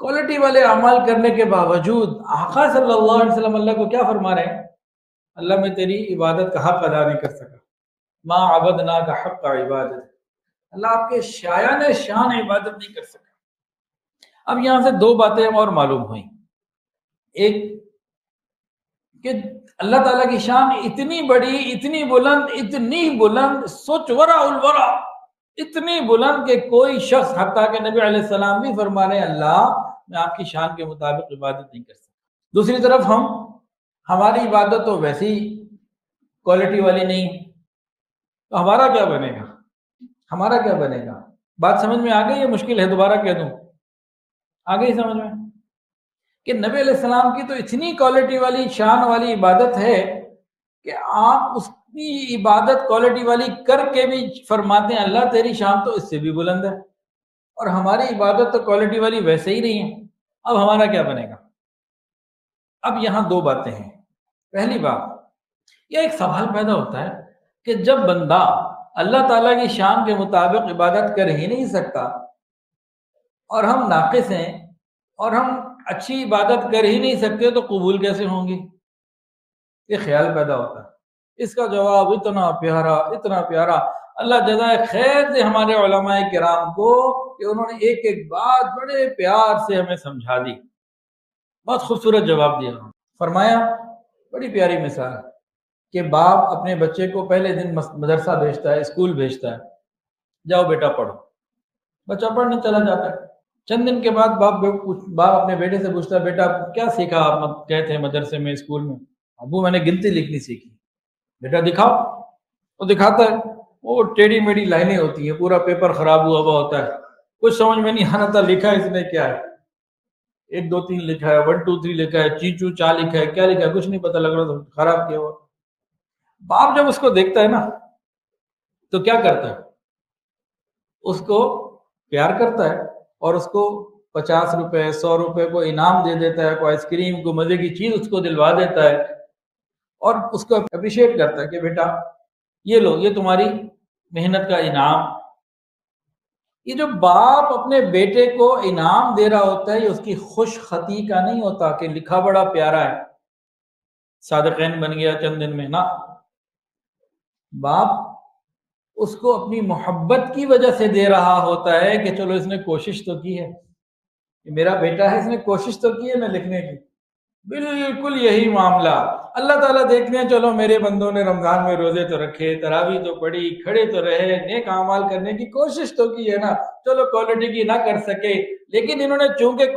Quality والے اعمال کرنے کے باوجود آقا صلی اللہ علیہ وسلم اللہ کو کیا فرما رہے ہیں؟ اللہ میں تیری عبادت کا حق ادا نہیں کر سکا، ما عبدنا کا حق کا عبادت، اللہ آپ کے شایان شان عبادت نہیں کر سکا۔ اب یہاں سے دو باتیں اور معلوم ہوئیں، ایک کہ اللہ تعالیٰ کی شان اتنی بڑی، اتنی بلند، سوچ ورا الورا، اتنی بلند کہ کوئی شخص حتیٰ کہ نبی علیہ السلام بھی فرما رہے ہیں اللہ میں آپ کی شان کے مطابق عبادت نہیں کر سکتا۔ دوسری طرف ہماری عبادت تو ویسی کوالٹی والی نہیں، تو ہمارا کیا بنے گا؟ بات سمجھ میں آ گئی؟ یہ مشکل ہے، دوبارہ کہہ دوں، آ گئی سمجھ میں کہ نبی علیہ السلام کی تو اتنی کوالٹی والی شان والی عبادت ہے کہ آپ اس کی عبادت کوالٹی والی کر کے بھی فرماتے ہیں اللہ تیری شان تو اس سے بھی بلند ہے، اور ہماری عبادت تو کوالٹی والی ویسے ہی نہیں ہے، اب ہمارا کیا بنے گا؟ اب یہاں دو باتیں ہیں۔ پہلی بات، یہ ایک سوال پیدا ہوتا ہے کہ جب بندہ اللہ تعالیٰ کی شان کے مطابق عبادت کر ہی نہیں سکتا، اور ہم ناقص ہیں، اور ہم اچھی عبادت کر ہی نہیں سکتے، تو قبول کیسے ہوں گی؟ یہ خیال پیدا ہوتا ہے۔ اس کا جواب اتنا پیارا اللہ جزائے خیر دے ہمارے علماء کرام کو کہ انہوں نے ایک ایک بات بڑے پیار سے ہمیں سمجھا دی، بہت خوبصورت جواب دیا۔ فرمایا بڑی پیاری مثال کہ باپ اپنے بچے کو پہلے دن مدرسہ بھیجتا ہے، اسکول بھیجتا ہے، جاؤ بیٹا پڑھو، بچہ پڑھنے چلا جاتا ہے۔ چند دن کے بعد باپ اپنے بیٹے سے پوچھتا ہے بیٹا کیا سیکھا آپ گئے تھے مدرسے میں، اسکول میں؟ ابو میں نے گنتی لکھنی سیکھی۔ بیٹا دکھاؤ، وہ دکھاتا ہے، وہ ٹیڑھی میڑھی لائنیں ہوتی ہیں، پورا پیپر خراب ہوا ہوتا ہے، کچھ سمجھ میں نہیں آنا تھا لکھا اس نے کیا ہے، 1 2 3 لکھا ہے، 1 2 3 لکھا ہے، چیچو چا لکھا ہے، کیا لکھا ہے کچھ نہیں پتہ لگ رہا تھا، خراب کیا ہوا۔ باپ جب اس کو دیکھتا ہے نا تو کیا کرتا ہے؟ اس کو پیار کرتا ہے اور اس کو 50 روپے 100 روپے کو انعام دے دیتا ہے، کوئی آئس کریم کو مزے کی چیز اس کو دلوا دیتا ہے، اور اس کو اپریشیٹ کرتا ہے کہ بیٹا یہ لو، یہ تمہاری محنت کا انعام۔ یہ جو باپ اپنے بیٹے کو انعام دے رہا ہوتا ہے یہ اس کی خوش خطی کا نہیں ہوتا کہ لکھا بڑا پیارا ہے، صادقین بن گیا چند دن میں، نا، باپ اس کو اپنی محبت کی وجہ سے دے رہا ہوتا ہے کہ چلو اس نے کوشش تو کی ہے، یہ میرا بیٹا ہے، اس نے کوشش تو کی ہے میں لکھنے کی۔ بالکل یہی معاملہ اللہ تعالیٰ دیکھتے ہیں، چلو میرے بندوں نے رمضان میں روزے تو رکھے، تراویح تو پڑھی، کھڑے تو رہے، نیک اعمال کرنے کی کوشش تو کی ہے نا، چلو کوالٹی کی نہ کر سکے لیکن انہوں نے چونکہ